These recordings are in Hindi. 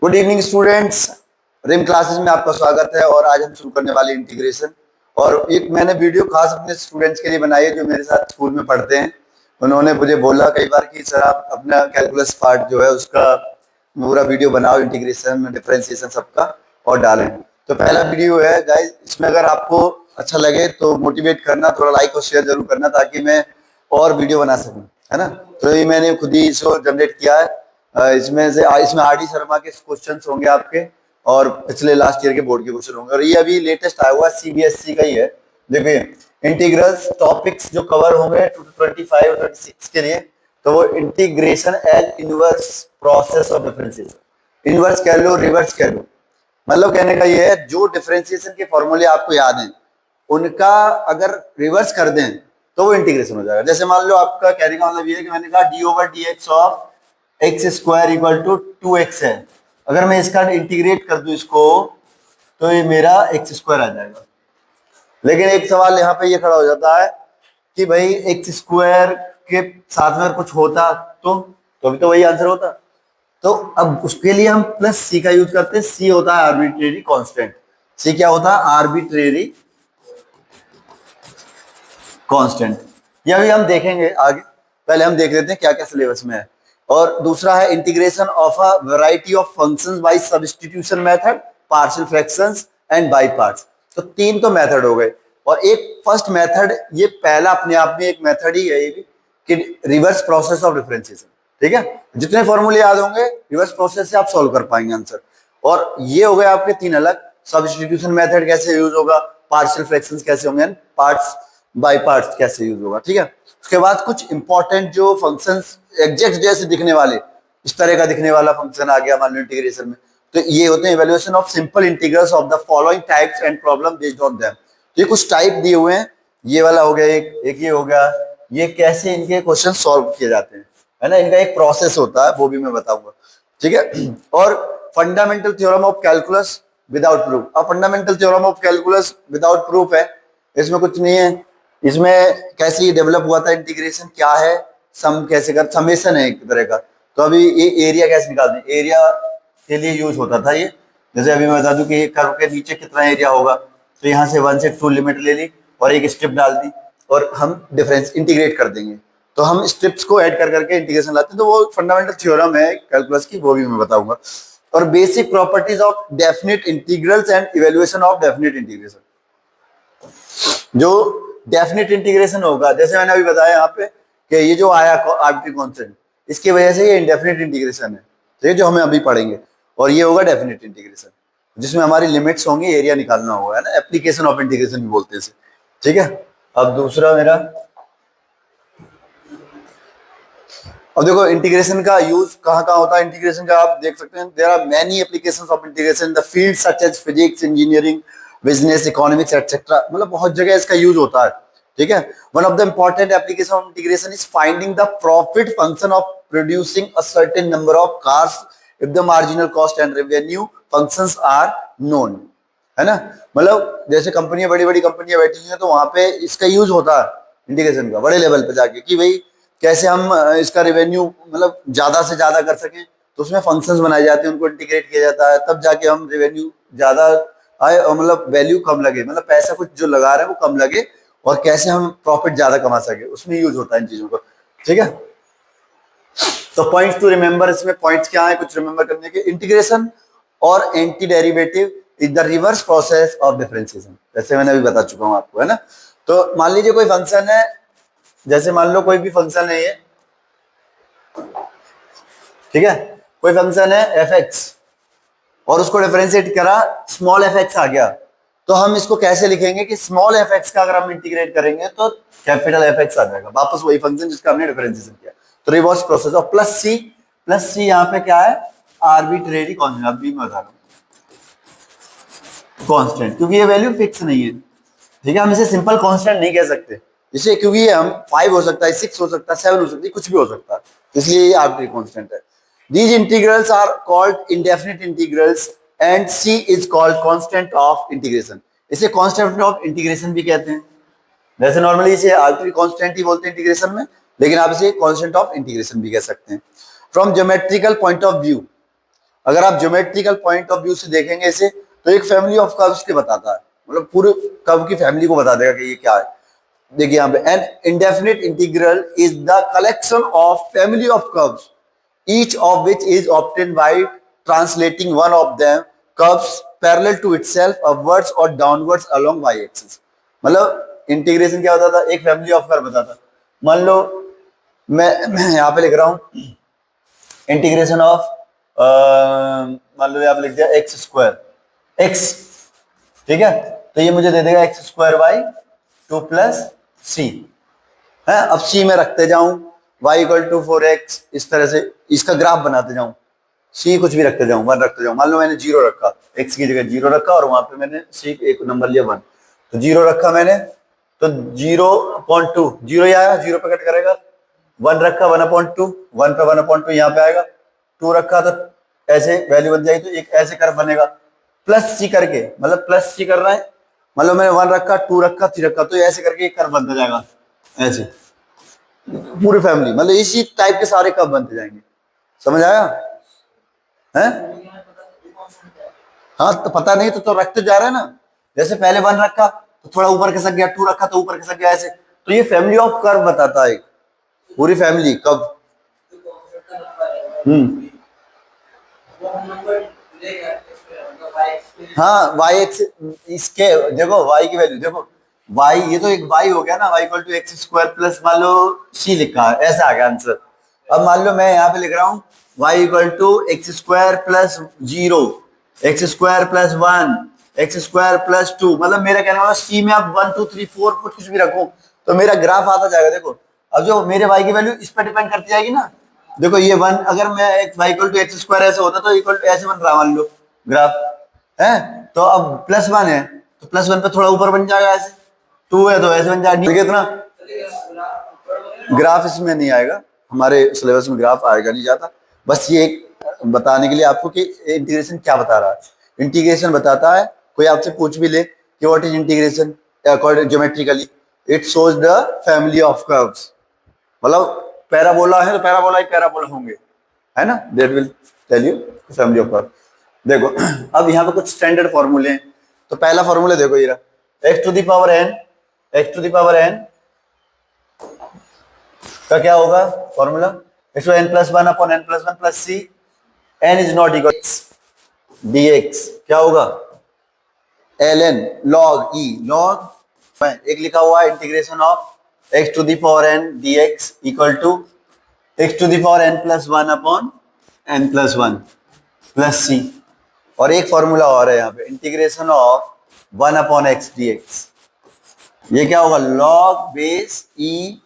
Good evening students. रिम क्लासेस में आपका स्वागत है और आज हम शुरू करने वाले इंटीग्रेशन। और एक मैंने वीडियो खास अपने स्टूडेंट्स के लिए बनाई है जो मेरे साथ स्कूल में पढ़ते हैं। उन्होंने मुझे बोला कई बार कि सर आप अपना कैलकुलस पार्ट जो है उसका पूरा वीडियो बनाओ, इंटीग्रेशन डिफरेंशिएशन सबका, और डालें। तो पहला वीडियो है गाइस, इसमें अगर आपको अच्छा लगे तो मोटिवेट करना, थोड़ा लाइक और शेयर जरूर करना ताकि मैं और वीडियो बना सकूं, है ना। तो ये मैंने खुद ही इसको जनरेट किया है। इसमें आर डी शर्मा के क्वेश्चंस होंगे आपके, और पिछले लास्ट ईयर के बोर्ड के क्वेश्चन होंगे। और ये अभी लेटेस्ट आया हुआ सीबीएसई का ही है। देखिए इंटीग्रल्स टॉपिक्स जो कवर होंगे 25 और 26 के लिए, तो वो integration and inverse process of differentiation. Inverse कह लो, रिवर्स कह लो, मतलब कहने का ये है जो डिफरेंशिएशन के फॉर्मूले आपको याद हैं उनका अगर रिवर्स कर दें तो वो इंटीग्रेशन हो जाएगा। जैसे मान लो आपका कहने का मतलब ये है कि मैंने कहा d over d x of x square equal to 2x है। अगर मैं इसका इंटीग्रेट कर दूं इसको तो ये मेरा एक्स स्क्वायर आ जाएगा। लेकिन एक सवाल यहाँ पे ये खड़ा हो जाता है कि भाई एक्स स्क्वायर के साथ में अगर कुछ होता तो भी तो वही आंसर होता। तो अब उसके लिए हम प्लस सी का यूज करते हैं। सी होता है आर्बिट्रेरी कांस्टेंट। सी क्या होता है? Arbitrary constant. ये अभी हम देखेंगे आगे, पहले हम देख लेते हैं क्या क्या सिलेबस में है। और दूसरा है integration of a variety of functions by substitution method, partial fractions and by parts. तो तीन तो मेथड हो गए, और एक फर्स्ट मेथड, ये पहला अपने आप में एक मेथड ही है ये भी, कि रिवर्स प्रोसेस ऑफ डिफरेंशिएशन। ठीक है, जितने फॉर्मूले याद होंगे रिवर्स प्रोसेस से आप सॉल्व कर पाएंगे आंसर। और ये हो गए आपके तीन अलग। सब्स्टिट्यूशन मेथड कैसे यूज होगा, पार्शियल फ्रैक्शंस कैसे होंगे, पार्ट्स बाय पार्ट्स कैसे यूज होगा। ठीक है, उसके बाद कुछ इंपॉर्टेंट जो फंक्शंस एग्जैक्ट जैसे दिखने वाले, इस तरह का दिखने वाला फंक्शन आ गया मान लो इंटीग्रेशन में, तो ये होते हैं evaluation of simple integrals of the following types and problem based on them. ये कुछ टाइप दिए हुए हैं, ये वाला हो गया, एक ये हो गया। ये कैसे इनके क्वेश्चन सॉल्व किए जाते हैं, है ना, इनका एक प्रोसेस होता है, वो भी मैं बताऊंगा। ठीक है, और fundamental theorem of calculus without proof. अब fundamental theorem of calculus without proof है, इसमें कुछ नहीं है। इसमें कैसे डेवलप हुआ था इंटीग्रेशन, क्या है, सम कैसे कर, समेशन है एक तरह का। तो अभी ये एरिया कैसे निकालते हैं, एरिया के लिए यूज होता था ये। जैसे अभी मैं बता दूं कि कर्व के नीचे कितना एरिया होगा, तो यहाँ से 1 से 2 लिमिट ले ली और एक स्ट्रिप डाल दी और हम डिफरेंस इंटीग्रेट कर देंगे। तो हम स्ट्रिप्स को ऐड कर करके इंटीग्रेशन लाते हैं। तो वो फंडामेंटल थ्योरम है कैलकुलस की, वो भी मैं बताऊंगा। और basic properties of definite integrals and evaluation of definite integration. जो डेफिनेट इंटीग्रेशन होगा, जैसे मैंने अभी बताया यहाँ पे कि ये जो आया आर्बिट्रेरी कांस्टेंट, इसकी वजह से ये इंडेफिनेट इंटीग्रेशन है, ठीक है, जो हमें अभी पढ़ेंगे। और ये होगा डेफिनेट इंटीग्रेशन, जिसमें हमारी लिमिट्स होंगी, एरिया निकालना होगा, है ना, एप्लीकेशन ऑफ इंटीग्रेशन भी बोलते हैं इसे। ठीक है, अब दूसरा मेरा, अब देखो इंटीग्रेशन का यूज कहाँ कहाँ होता है। इंटीग्रेशन का आप देख सकते हैं, there are many applications of integration in the field such as physics, engineering, business, economics etcetera. मतलब बहुत जगह इसका यूज होता है। ठीक है, one of the important application of integration is finding the profit function of producing a certain number of cars if the marginal cost and revenue functions are known, है ना। मतलब जैसे कंपनियां, बड़ी बड़ी कंपनियां बैठी हुई हैं, तो वहां पे इसका यूज होता है इंटीग्रेशन का बड़े लेवल पे जाके, कि भाई कैसे हम इसका रेवेन्यू मतलब ज्यादा से ज्यादा कर सकें। तो उसमें फंक्शंस बनाए जाते हैं, उनको इंटीग्रेट किया जाता है, तब जाके हम रेवेन्यू ज्यादा आए और मतलब वैल्यू कम लगे, मतलब पैसा कुछ जो लगा रहे हैं वो कम लगे, और कैसे हम प्रॉफिट ज्यादा कमा सके, उसमें यूज होता है इन चीजों का। ठीक है, तो पॉइंट्स टू रिमेंबर, इसमें पॉइंट्स क्या है कुछ रिमेंबर करने के। इंटीग्रेशन और anti derivative is the reverse process of differentiation, जैसे मैंने अभी बता चुका हूं आपको, है ना। तो मान लीजिए कोई फंक्शन है, जैसे मान लो कोई भी फंक्शन है ये, ठीक है, कोई फंक्शन है एफ एक्स, और उसको डिफरेंशिएट करा, स्मॉल एफ एक्स आ गया, तो हम इसको कैसे लिखेंगे कि स्मॉल एफ एक्स का अगर हम इंटीग्रेट करेंगे तो कैपिटल एफ एक्स आ जाएगा, वापस वही फंक्शन जिसका हमने डिफरेंशिएशन किया। तो रिवर्स प्रोसेस ऑफ प्लस सी यहाँ पे क्या है, आर्बिट्रेरी कांस्टेंट। अभी मैं बता रहा हूँ कांस्टेंट, क्योंकि ये वैल्यू फिक्स नहीं है। ठीक है, हम इसे सिंपल कांस्टेंट नहीं कह सकते इसे, क्योंकि ये हम 5 हो सकता है, 6 हो सकता है, 7 हो सकती है, कुछ भी हो सकता है, इसलिए ये आर्बिट्रेरी कांस्टेंट है। These integrals are called indefinite integrals and C is called constant of integration. इसे constant of integration भी कहते हैं। वैसे नॉर्मली इसे आर्बिट्रेरी कांस्टेंट ही बोलते हैं इंटीग्रेशन में, लेकिन आप इसे constant of integration भी कह सकते हैं। From geometrical point of view, अगर आप ज्योमेट्रिकल पॉइंट ऑफ व्यू से देखेंगे इसे तो एक फैमिली ऑफ कर्व्स के बताता है, मतलब पूरे कर्व की फैमिली को बता देगा कि ये क्या है। देखिए यहाँ पे an indefinite integral is the collection of family of curves each of which is obtained by translating one of them curves parallel to itself upwards or downwards along y axis। मतलब इंटीग्रेशन क्या होता था, एक फैमिली ऑफ कर्व बताता। मान लो मैं यहाँ पे लिख रहा हूँ इंटीग्रेशन ऑफ मान लो यहाँ पे लिख दिया एक्स स्क्वायर एक्स, ठीक है, तो ये मुझे दे देगा एक्स स्क्वायर बाई 2 प्लस सी है। अब सी में रखते जाऊं y इक्वल टू 4x, इस तरह से इसका ग्राफ बनाते जाऊं, c कुछ भी रखते जाऊं, 1 रखते जाऊं। मान लो मैंने 0 रखा, x की जगह 0 रखा और वहां पे मैंने c एक नंबर लिया 1, तो 0 रखा मैंने, तो 0.2 0 ही आया, 0 पे कट करेगा। 1 रखा 1/2, 1 पे 1/2 यहाँ पे आएगा। 2 रखा तो ऐसे वैल्यू बन जाएगी, तो एक ऐसे कर्व बनेगा प्लस c करके, मतलब प्लस c कर रहा है, मतलब मैंने 1 रखा 2 रखा 3 रखा, तो ऐसे करके एक कर्व बनता जाएगा ऐसे पूरी फैमिली, मतलब इसी टाइप के सारे कब बनते जाएंगे। समझ आया है? हाँ तो पता नहीं तो रखते जा रहे हैं ना, जैसे पहले 1 रखा तो थोड़ा ऊपर खिसक गया, 2 रखा तो ऊपर खिसक गया, ऐसे। तो ये फैमिली ऑफ कर्व बताता है पूरी फैमिली कब। हाँ y एक्स, इसके देखो y की वैल्यू देखो, y ये तो एक y हो गया ना, y equal to x square plus मान लो c लिखा है, ऐसा आ गया आंसर। अब मान लो मैं यहाँ पे लिख रहा हूँ y equal to x square plus 0, x square plus 1, x square plus 2, मतलब मेरा कहने वाला c में आप 1 2 3 4 कुछ भी रखो तो मेरा ग्राफ आता जाएगा। देखो अब जो मेरे y की वैल्यू इस पर डिपेंड करती जाएगी ना, देखो ये 1 अगर मैं y equal to x square ऐसे होता तो इक्वल टू ऐसे बन रहा मान लो ग्राफ है, तो अब +1 है तो +1 पे थोड़ा ऊपर बन जाएगा, ऐसे 2 है तो ऐसे बन जाएगा। कितना ग्राफ इसमें नहीं आएगा, हमारे सिलेबस में ग्राफ आएगा नहीं जाता। बस ये एक बताने के लिए आपको कि इंटीग्रेशन क्या बता रहा है। इंटीग्रेशन बताता है, कोई आपसे पूछ भी ले कि what is integration according geometrically, it shows the family of curves, मतलब पैराबोला है तो पैराबोला ही पैराबोला होंगे, है ना, that will tell you family of curve. देखो अब यहाँ पे कुछ स्टैंडर्ड फॉर्मूले हैं, तो पहला फॉर्मूला देखो ये रहा, x to the power n, x to the power n का क्या होगा formula, x to n plus 1 upon n plus 1 plus c, n is not equal dx क्या होगा ln log e log, एक लिखा हुआ है integration of x to the power n dx equal to x to the power n plus 1 upon n plus 1 plus c, और एक फॉर्मूला और है यहाँ पे integration of 1 upon x d x, ये क्या होगा log base e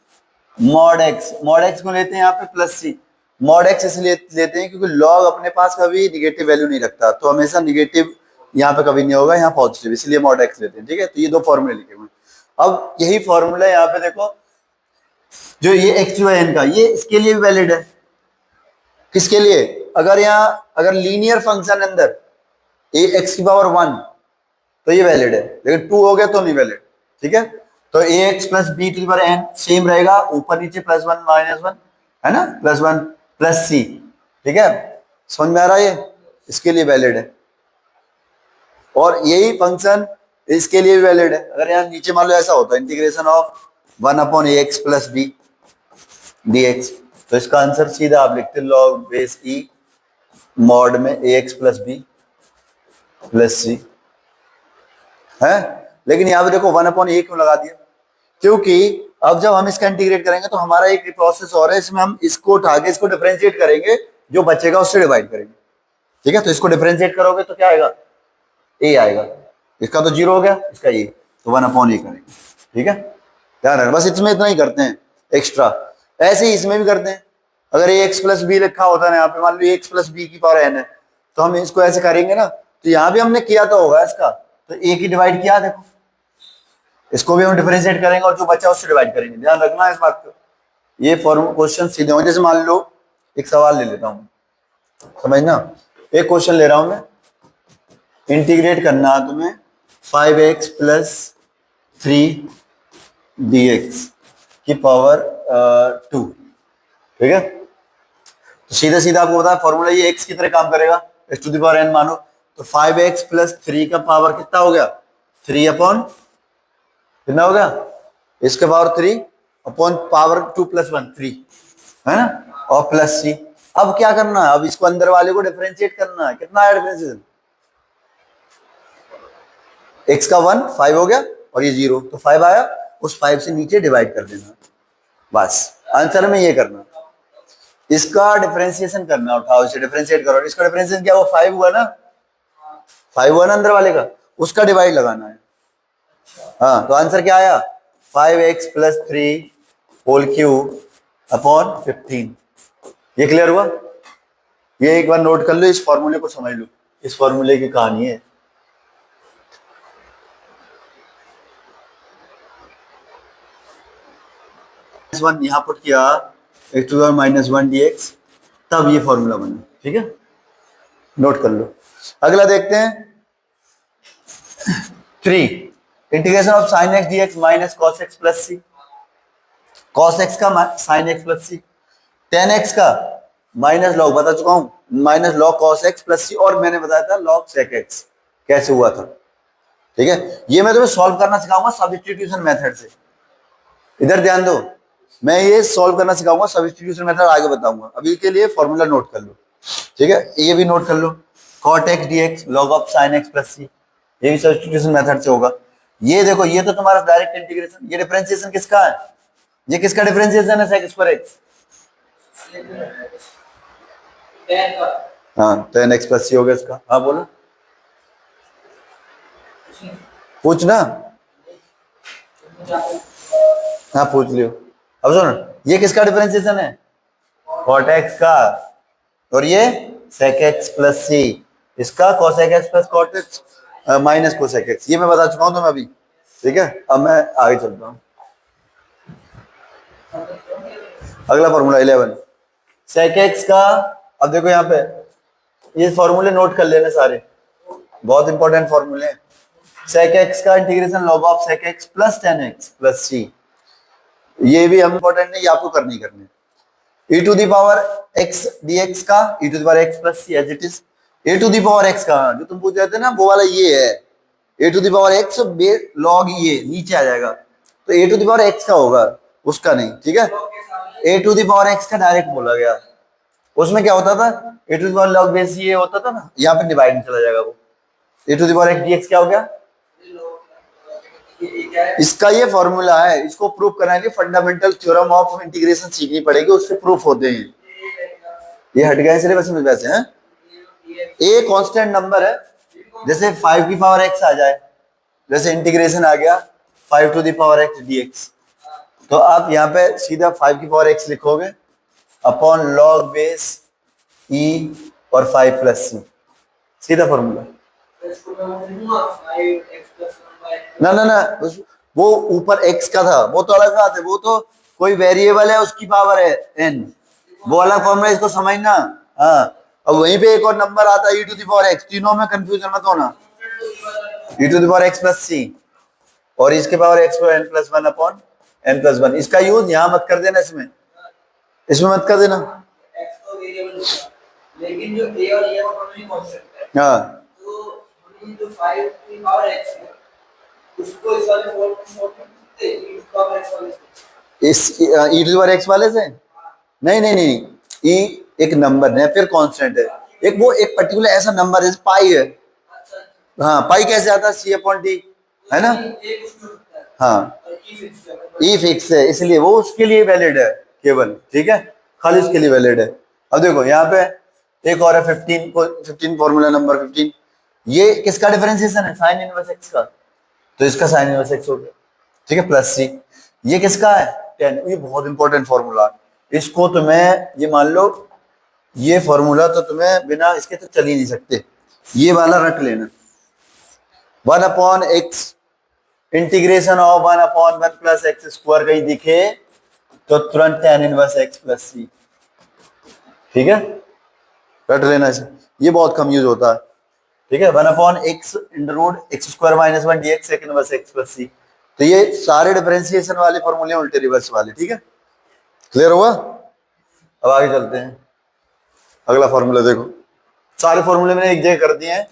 mod x को लेते हैं यहाँ पे प्लस सी, मॉड एक्स इसलिए लेते हैं क्योंकि लॉग अपने पास कभी निगेटिव वैल्यू नहीं रखता, तो हमेशा निगेटिव यहाँ पे कभी नहीं होगा, यहाँ पॉजिटिव, इसलिए मॉड एक्स लेते हैं। ठीक है, तो ये 2 फॉर्मूले लिखे हुए हैं। अब यही फॉर्मूला यहाँ पे देखो, जो ये एक्स टू एन का, ये इसके लिए भी वैलिड है। किसके लिए, अगर यहाँ अगर लीनियर फंक्शन अंदर ए एक्स की पावर 1 तो ये वैलिड है, लेकिन 2 हो गया तो नहीं वैलिड। ठीक है, तो A x plus B to the power N same रहेगा, ऊपर नीचे +1 -1 है ना, +1 प्लस सी। ठीक है, समझ में आ रहा है, ये इसके लिए वैलिड है, और यही फंक्शन इसके लिए भी वैलिड है। अगर यहाँ नीचे मान लो ऐसा होता है integration of 1 upon a x plus b d x, तो इसका आंसर सीधा आप लिखते लॉग बेस ई मॉड में ए एक्स प्लस बी प्लस सी है। लेकिन यहाँ पे देखो 1 अपॉन ए क्यों लगा दिया, क्योंकि अब जब हम इसका इंटीग्रेट करेंगे तो हमारा एक प्रोसेस और है, इसमें हम इसको उठा के इसको डिफरेंशिएट करेंगे, जो बचेगा उससे डिवाइड करेंगे। ठीक है, तो इसको डिफरेंशिएट करोगे तो क्या आएगा, ए आएगा, इसका तो 0 हो गया, इसका ए, तो 1 अपॉन ए करेंगे। ठीक है, ध्यान रखना, बस इसमें इतना ही करते हैं एक्स्ट्रा। ऐसे ही इसमें भी करते हैं, अगर ए एक्स प्लस बी लिखा होता है यहाँ पे, मान लो एक्स प्लस बी की पावर एन है, तो हम इसको ऐसे करेंगे ना, तो यहाँ भी हमने किया तो होगा इसका, तो ए की डिवाइड किया, देखो इसको भी हम डिफरेंशिएट करेंगे और जो बचा उससे डिवाइड करेंगे। ध्यान रखना इस बात को, ये क्वेश्चन सीधे होंगे। जैसे मान लो एक सवाल ले लेता हूँ, समझना, एक क्वेश्चन ले रहा हूं मैं, इंटीग्रेट करना है तुम्हें 5x प्लस 3 dx की पावर 2। ठीक है, तो सीधा सीधा आपको पता है फॉर्मूला ये x की तरह काम करेगा, x to the power n मानो, तो 5x प्लस 3 का पावर कितना हो गया, 3 अपॉन कितना हो गया, इसके पावर 3 अपॉन पावर 2 प्लस 1 3, है ना, और प्लस c। अब क्या करना है, अब इसको अंदर वाले को डिफरेंशिएट करना है, कितना है डिफरेंशिएशन, x का 1 5 हो गया और ये 0, तो 5 आया, उस 5 से नीचे डिवाइड कर देना, बस आंसर में ये करना, इसका डिफरेंशिएशन करना, उठाओ इसे डिफरेंशिएट करो, इसका डिफरेंशिएशन क्या हुआ, 5 हुआ ना, 5 हुआ ना अंदर वाले का, उसका डिवाइड लगाना है। हाँ तो आंसर क्या आया, 5x plus 3 whole cube upon 15। ये क्लियर हुआ, ये एक बार नोट कर लो, इस फॉर्मूले को समझ लो, इस फॉर्मूले की कहानी है। वन यहां पुट किया, x to the power -1 dx, तब ये फॉर्मूला बना, ठीक है, नोट कर लो। अगला देखते हैं 3, integration of sin x dx minus cos x plus c, cos x का sin x plus c, tan x का माइनस लॉग, बता चुका हूं minus log cos x plus c, और मैंने बताया था log sec x कैसे हुआ था, ठीक है। ये मैं तुम्हें सॉल्व करना सिखाऊंगा सब्स्टिट्यूशन मेथड से, इधर ध्यान दो, मैं ये सॉल्व करना सिखाऊंगा सब्स्टिट्यूशन मेथड आगे बताऊंगा, अभी के लिए फॉर्मूला नोट कर लो, ठीक है, ये भी नोट कर लो, cot x dx log of sin x plus c, ये भी सब्स्टिट्यूशन मेथड से होगा। ये देखो, ये तो तुम्हारा डायरेक्ट इंटीग्रेशन, ये डिफरेंशिएशन किसका है, ये किसका डिफरेंशिएशन है, sec स्क्वायर x, हाँ tan x प्लस c हो गया इसका, हाँ बोलो, पूछना, हाँ पूछ लियो। अब सुन, ये किसका डिफरेंशिएशन है, cot x का, और ये sec x प्लस c, इसका cosec x plus cot x minus cosec x, ये मैं बता चुका हूं तुम्हें अभी, ठीक है। अब मैं आगे चलता हूं, अगला फॉर्मूला 11, sec x का, अब देखो यहाँ पे ये फॉर्मूले नोट कर लेना सारे, बहुत इंपॉर्टेंट फॉर्मूले हैं। sec x का integration log of sec x plus tan x plus c, ये भी हम इंपॉर्टेंट नहीं, ये आपको करनी करनी, e to the power x dx का e to the power x plus c as it is, a to the power x का जो तुम पूछ रहे थे ना वो वाला ये है, a to the power x log ये नीचे आ जाएगा, तो a to the power x का होगा, उसका नहीं, ठीक है, a to the power x का डायरेक्ट बोला गया, उसमें क्या होता था, a to the power log base ये होता था ना, यहाँ पे डिवाइड में चला जाएगा वो, a to the power x dx क्या हो गया, इसका ये फॉर्मूला है, इसको प्रूव करने के लिए फंडामेंटल थ्योरम ऑफ इंटीग्रेशन सीखनी पड़ेगी, उससे प्रूफ होते हैं, ये हट गए सिलेबस में वैसे हैं, ए कांस्टेंट नंबर है, जैसे 5 की पावर x आ जाए, जैसे इंटीग्रेशन आ गया 5 to the power x dx, तो आप यहाँ पे सीधा 5 की पावर x लिखोगे अपॉन लॉग बेस e और 5 प्लस c, सीधा फॉर्मूला। ना ना ना, वो ऊपर x का था, वो तो अलग बात है, वो तो कोई वेरिएबल है उसकी पावर है n, वो अलग फॉर्मूला, इसको समझना। हाँ, अब वहीं पे एक और नंबर आता है e to the power x, तीनों में कंफ्यूजन मत होना, e to the power x plus c और इसके पावर x पर n plus 1 upon n plus 1, इसका यूज यहाँ मत कर देना, इसमें मत कर देना, लेकिन जो a और ये दोनों ही कांस्टेंट है, हाँ तो जो 5 की पावर x है उसको इस वाले फॉर्म में e टू पावर x वाले इस e to the power x वाले से, नहीं नहीं नहीं, e एक नंबर है फिर कांस्टेंट है, एक वो एक पर्टिकुलर ऐसा नंबर है पाई है, हाँ पाई कैसे आता है, c अपॉन d, है ना, हाँ e फिक्स है, इसलिए वो उसके लिए वैलिड है केवल, ठीक है, खाली उसके लिए वैलिड है। अब देखो यहाँ पे एक और है 15 फॉर्मूला नंबर 15, ये किसका डिफरेंशिएशन है, साइन इनवर्स x का, तो इसका साइन इनवर्स x हो गया, ठीक है, प्लस c, ये किसका है 10, ये बहुत इंपॉर्टेंट फॉर्मूला, इसको तुम्हें ये मान लो, ये फॉर्मूला तो तुम्हें बिना इसके तो चल ही नहीं सकते, ये वाला रट लेना, 1 upon x integration of 1 upon 1 plus x square कहीं दिखे तो तुरंत tan inverse x plus c, ठीक है, रट लेना इसे, ये बहुत कम यूज होता है, ठीक है, 1 upon x into root x square minus 1 dx sec inverse x plus c, तो ये सारे डिफरेंशिएशन वाले फॉर्मूले उल्टे रिवर्स वाले, ठीक है, क्लियर हुआ। अब आगे चलते हैं, अगला फॉर्मूला देखो, सारे फॉर्मूले मैंने एक जगह कर दिए हैं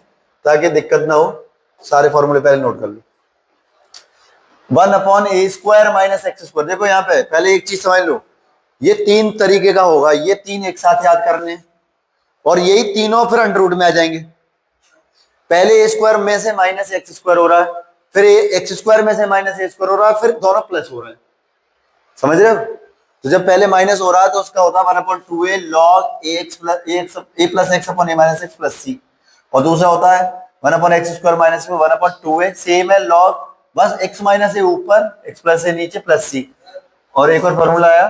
ताकि दिक्कत ना हो, सारे फॉर्मूले पहले नोट कर लो। 1/a² minus x²। देखो यहाँ पे पहले एक चीज समझ लो, ये 3 तरीके का होगा, ये 3 एक साथ याद करने और यही तीनों फिर अंडर रूट में आ जाएंगे। पहले a² में से माइनस x² हो रहा है, फिर x² में से माइनस a² हो रहा है, फिर दोनों प्लस हो रहे हैं। समझ रहे हो? तो जब पहले माइनस हो रहा है तो उसका होता है 1/2a log a plus x upon a minus x plus c, और दूसरा होता है 1/x² माइनस 1/2a, सेम है log, बस x माइनस a ऊपर x प्लस a नीचे प्लस c। और एक और फॉर्मूला आया,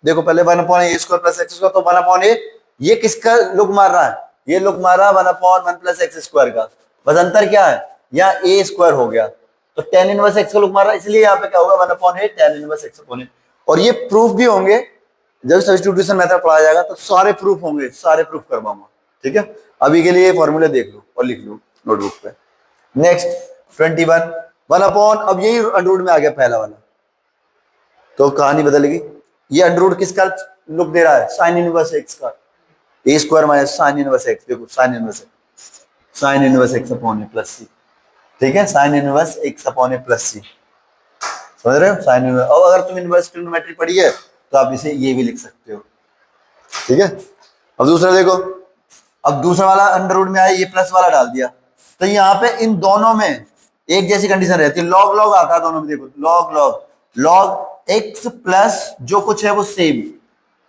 देखो पहले 1/a² प्लस x², तो 1/a ये किसका लुक मार रहा है, ये लुक मार रहा है 1/1 प्लस x² का, बस अंतर क्या है, यहाँ a² हो गया तो tan इनवर्स x का लुक मार रहा है, इसलिए यहाँ पे क्या होगा 1/a tan inverse x upon a। और ये प्रूफ भी होंगे जब सब्स्टिट्यूशन मेथड पढ़ाया जाएगा, तो सारे प्रूफ होंगे, सारे प्रूफ करवाऊंगा। ठीक है, अभी के लिए फॉर्मूले देख लो और लिख लो नोटबुक पे। नेक्स्ट 21 1/, अब यही अंडर रूट में आ गया पहला वाला, तो कहानी बदल गई। ये अंडर रूट किसका लुक दे रहा है, साइन इनवर्स x का, a² minus sine inverse x, देखो sine inverse x upon a plus c। ठीक है, sine inverse x upon a plus c, समझ रहे हो, साइन इनवर्स। और अगर तुम इनवर्स ट्रिग्नोमेट्री पढ़ी है तो आप इसे ये भी लिख सकते हो। ठीक है, अब दूसरा देखो, अब दूसरा वाला अंडर रूट में आया, ये प्लस वाला डाल दिया, तो यहाँ पे इन दोनों में एक जैसी कंडीशन रहती है, लॉग लॉग आता है दोनों में, देखो लॉग एक्स प्लस जो कुछ है वो सेम,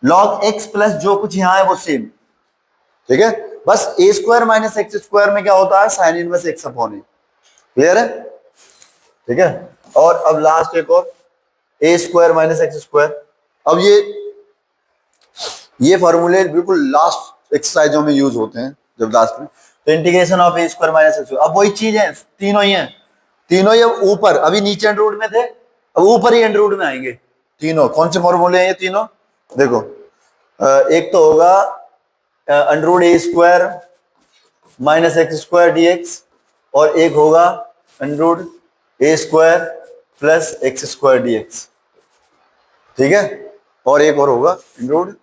लॉग एक्स प्लस जो कुछ यहाँ है वो सेम। ठीक है, बस a² माइनस x² में क्या होता है, sine inverse x upon a। Clear है? ठीक है, और अब लास्ट एक और a² माइनस x²। अब ये फॉर्मूले बिल्कुल लास्ट एक्सरसाइजों में यूज होते हैं जब लास्ट में, तो integration of a² minus x², अब वही चीज है, तीनों ही हैं, तीनों ये ऊपर, अभी नीचे अंडर रूट में थे, अब ऊपर ही अंडर रूट में आएंगे तीनों। कौन से फॉर्मूले हैं ये तीनों, देखो एक तो होगा under root a² minus x² dx, और एक होगा under root a² plus x² dx। ठीक है, और एक और होगा under root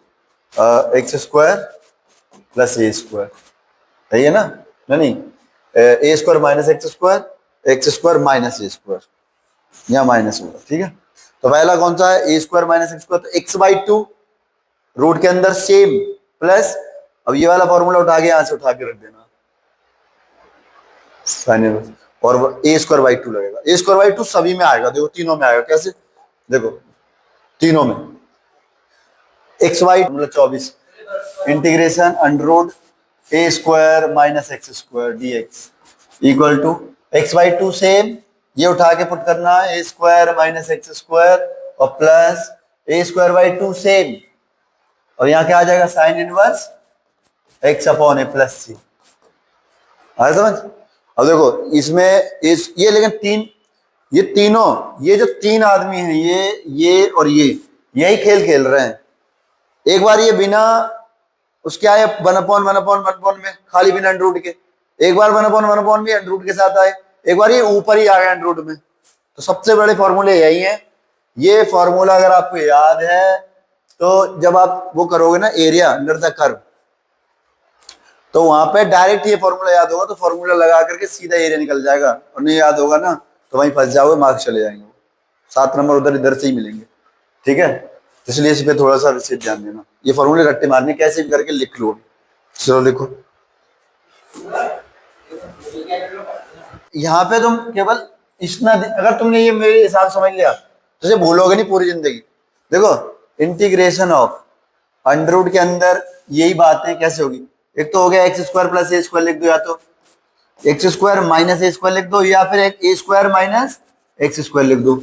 x² plus a², सही है ना, नहीं a² minus x² minus a², यहाँ माइनस होगा। ठीक है, तो पहला कौन सा है, a² माइनस x², तो x/2 रूट के अंदर सेम प्लस, अब ये वाला फॉर्मूला उठा के यहां से उठा के रख देना, और a²/2 लगेगा, a²/2 सभी में आएगा, देखो तीनों में आएगा, कैसे, देखो तीनों में xy मतलब 24 integration under root a² minus x² dx equal to x/2 same, ये उठा के पुट करना a² माइनस x² और प्लस a²/2 सेम, और यहाँ क्या आ जाएगा, sine inverse x upon a plus c। आया समझ? अब देखो इसमें ये लेकिन ये तीनों, ये जो तीन आदमी हैं, ये और ये यही खेल खेल रहे हैं। एक बार ये बिना उसके आए 1/1 में, खाली बिना अंडर रूट के, एक बार 1/1 भी अंडर रूट के साथ आए, एक बार ये ऊपर ही आ गए अंडर रूट में। तो सबसे बड़े फॉर्मूले यही हैं। ये फॉर्मूला अगर आपको याद है तो जब आप वो करोगे ना एरिया अंडर द कर्व, तो वहां पे डायरेक्ट ये फॉर्मूला याद होगा, तो फॉर्मूला लगा करके सीधा एरिया निकल जाएगा, और नहीं याद होगा ना तो वहीं फंस जाओगे, मार्क्स चले जाएंगे, 7 नंबर उधर इधर से ही मिलेंगे। ठीक है, इसलिए इस पे थोड़ा सा विशेष ध्यान देना, ये फॉर्मूले रट्टे मारने कैसे भी करके लिख लो। चलो लिखो, यहाँ पे तुम केवल इतना, अगर तुमने ये मेरे हिसाब समझ लिया तो इसे भूलोगे नहीं पूरी जिंदगी। देखो इंटीग्रेशन ऑफ अंडर रूट के अंदर यही बातें कैसे होगी, एक तो हो गया x² प्लस a² लिख दो, या तो x² माइनस a² लिख दो, या फिर एक a² माइनस x² लिख दो।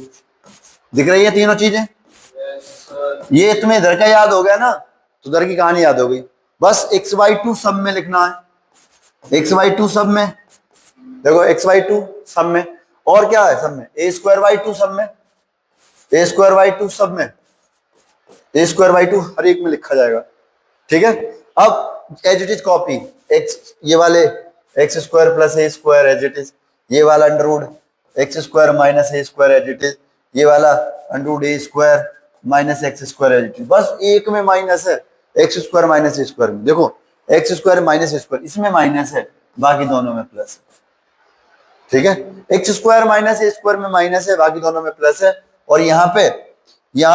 दिख रही है तीनों चीजें, ये तुम्हें इधर का याद हो गया ना तो उधर की कहानी याद हो गई। बस x/2 सब में लिखना है, x/2 सब में, देखो x/2 सब में, और क्या है सब में, a²/2 सब में, a²/2 सब में, a²/2 हर एक में लिखा जाएगा। ठीक है, अब as it is copy x, ये वाले x² plus a² as it is, ये वाला under root x² minus a² as it is, ये वाला under root a² minus x² as it is, बस एक में माइनस है x² माइनस a² में। देखो एक्स स्क्वायर माइनस स्क्वायर, इसमें माइनस है, बाकी दोनों में प्लस है। ठीक है, एक्स स्क्वायर माइनस ए स्क्वायर में माइनस है, बाकी दोनों में प्लस है। और यहाँ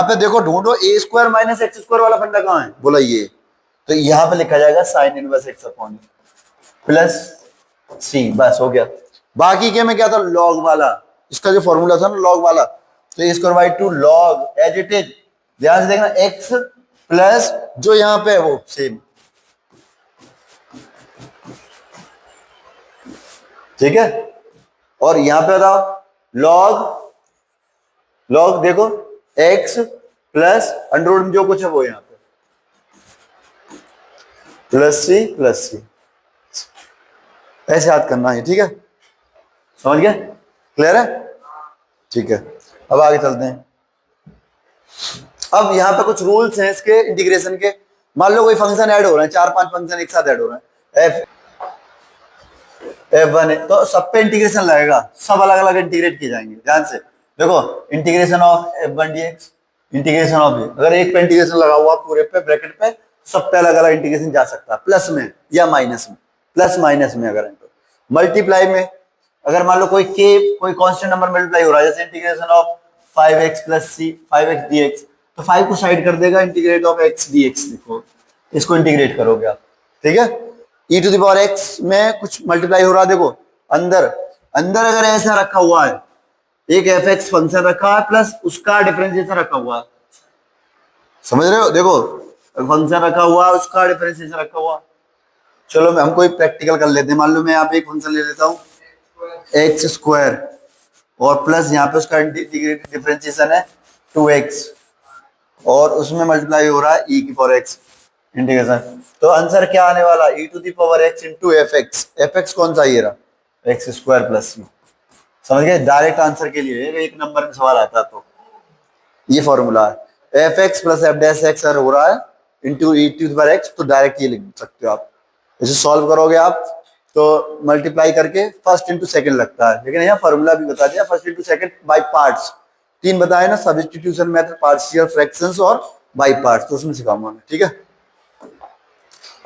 पे देखो ढूंढो ए स्क्वायर माइनस एक्स स्क्वायर वाला फंडा कहाँ है, बोला ये, तो यहाँ पे लिखा जाएगा sine inverse X upon plus C, बस हो गया। बाकी के में क्या था, लॉग वाला, इसका जो फॉर्मूला था ना लॉग वाला, तो A square by 2 log as it is, ध्यान से देखना, एक्स प्लस जो यहाँ पे है वो सेम, ठीक है। और यहां पे बताओ लॉग देखो x प्लस अंडर रूट जो कुछ है वो यहां पे प्लस सी, ऐसे याद करना है, ठीक है, समझ गए, क्लियर है, ठीक है। अब आगे चलते हैं। अब यहां पे कुछ रूल्स हैं इसके इंटीग्रेशन के। मान लो कोई फंक्शन ऐड हो रहे हैं, 4-5 फंक्शन एक साथ ऐड हो रहे हैं, f1 है, तो सब पे इंटीग्रेशन लगेगा, सब अलग अलग इंटीग्रेट किए जाएंगे। ध्यान से देखो, integration of f1 dx, integration of ये, अगर एक पे इंटीग्रेशन लगा हुआ पूरे पे ब्रैकेट पे, सब पे अलग अलग इंटीग्रेशन जा सकता है, प्लस में या माइनस में, प्लस माइनस में। अगर मल्टीप्लाई में, अगर मान लो कोई कांस्टेंट नंबर मल्टीप्लाई हो रहा है, जैसे integration of 5x plus c 5x dx, तो 5 को साइड कर देगा, इंटीग्रेट ऑफ x dx लिखो, इसको इंटीग्रेट करोगे आप, ठीक है। e to the power x में कुछ मल्टीप्लाई हो रहा है, देखो अंदर अगर ऐसा रखा हुआ है, एक fx फंक्शन रखा है प्लस उसका डिफरेंशिएशन रखा हुआ है, समझ रहे हो, देखो फंक्शन रखा हुआ है, उसका डिफरेंशिएशन रखा हुआ। चलो हम कोई प्रैक्टिकल कर लेते हैं। मान लो मैं यहाँ पे एक फंक्शन ले लेता हूँ एक्स स्क्वायर, और प्लस यहाँ पे उसका डिफरेंशिएशन है 2x, और उसमें मल्टीप्लाई हो रहा है e की पावर x इंटीग्रेशन, तो आंसर क्या आने वाला, e to the power x into fx कौन सा, ये रहा एक्स स्क्वायर प्लस सी। समझ गए, डायरेक्ट आंसर के लिए एक नंबर में सवाल आता तो ये फॉर्मूला है, fx plus f dash x हो रहा है into e to the power x, तो डायरेक्ट ये लिख सकते हो आप। इसे सॉल्व करोगे आप तो मल्टीप्लाई करके फर्स्ट इंटू सेकंड लगता है, लेकिन यहाँ फॉर्मूला भी बता दिया, first into second by parts, 3 बताए ना, सब्स्टिट्यूशन मेथड, पार्शियल फ्रैक्शंस और बाय पार्ट्स, तो उसमें सिखाऊंगा मैं, ठीक है।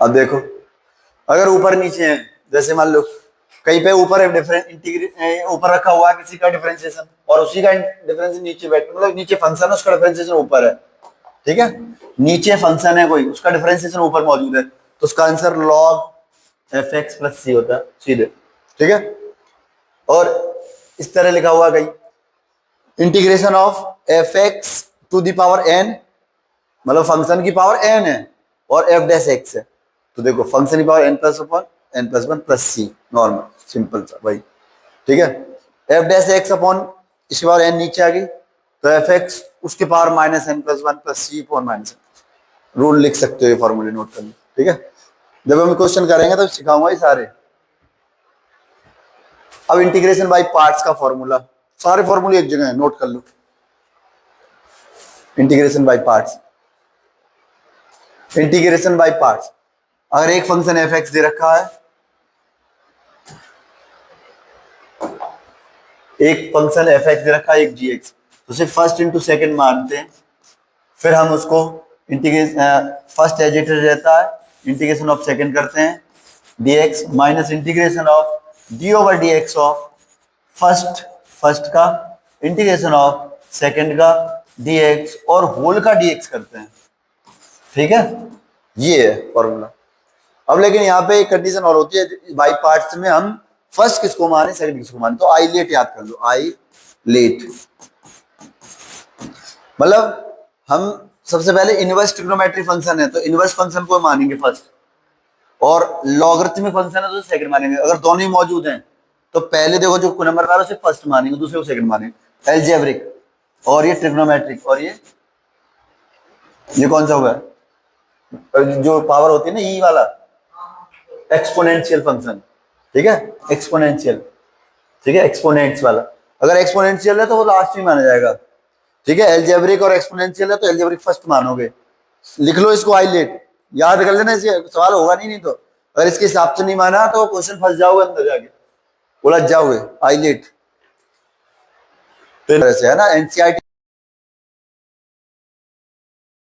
अब देखो, अगर ऊपर नीचे है, जैसे मान लो कहीं पे ऊपर ऊपर रखा हुआ है किसी का डिफरेंशिएशन, और उसी का डिफरेंशिएशन नीचे बैठ, मतलब नीचे फंक्शन है उसका डिफरेंशिएशन ऊपर है, ठीक है, नीचे फंक्शन है कोई, उसका डिफरेंशिएशन ऊपर मौजूद है, तो उसका आंसर log fx प्लस सी होता है सीधे, ठीक है। और इस तरह लिखा हुआ कहीं integration of fx to the power n, मतलब फंक्शन की पावर n है और f डैश x है, तो देखो फंक्शन की power n plus upon n plus 1 plus सी, नॉर्मल सिंपल सा भाई, ठीक है। f डैश x अपॉन इसके पावर n नीचे आ गई, तो fx उसके power minus n plus 1 plus C upon minus n, rule लिख सकते हो, ये फॉर्मूले नोट कर लो, ठीक है। जब हम क्वेश्चन करेंगे तो सिखाऊंगा ये सारे। अब इंटीग्रेशन बाय पार्ट्स का फॉर्मूला, सारे फॉर्मूले एक जगह है, नोट कर लो। Integration by parts, integration by parts, अगर एक फंक्शन fx दे रखा है, एक फंक्शन fx दे रखा है, एक gx, तो सिर्फ फर्स्ट इंटू सेकंड मानते हैं, फिर हम उसको integration first as it is रहता है, इंटीग्रेशन ऑफ सेकंड करते हैं dx minus integration of d over dx of first का इंटीग्रेशन ऑफ सेकंड का dx और होल का dx करते हैं, ठीक है, ये है फॉर्मूला। अब लेकिन यहाँ पे एक कंडीशन और होती है, बाई पार्ट्स में हम फर्स्ट किसको माने सेकंड किसको माने, तो आई लेट याद कर लो, आई लेट, मतलब हम सबसे पहले इनवर्स ट्रिग्नोमेट्री फंक्शन है तो इनवर्स फंक्शन को मानेंगे फर्स्ट, और लॉगरिथमिक फंक्शन है तो सेकंड मानेंगे। अगर दोनों ही मौजूद हैं तो पहले देखो जो नंबर आ रहा है उसे फर्स्ट मानेंगे, दूसरे को सेकंड मानेंगे। एलजेब्रिक और ये ट्रिग्नोमेट्रिक, और ये कौन सा हुआ है, जो पावर होती है ना ई वाला, एक्सपोनेंशियल फंक्शन, ठीक है, एक्सपोनेंशियल, ठीक है, एक्सपोनेंट्स वाला, अगर एक्सपोनेंशियल है तो वो लास्ट में माना जाएगा, ठीक है। एलजेब्रिक और एक्सपोनेंशियल है तो एलजेब्रिक फर्स्ट मानोगे, लिख लो इसको, आई लेट याद कर लेना, इससे सवाल होगा नहीं तो अगर इसके हिसाब से नहीं माना तो क्वेश्चन फंस जाओगे अंदर जाके, उलझ जाओगे, आई लेट, तो ऐसे है ना एनसीईआरटी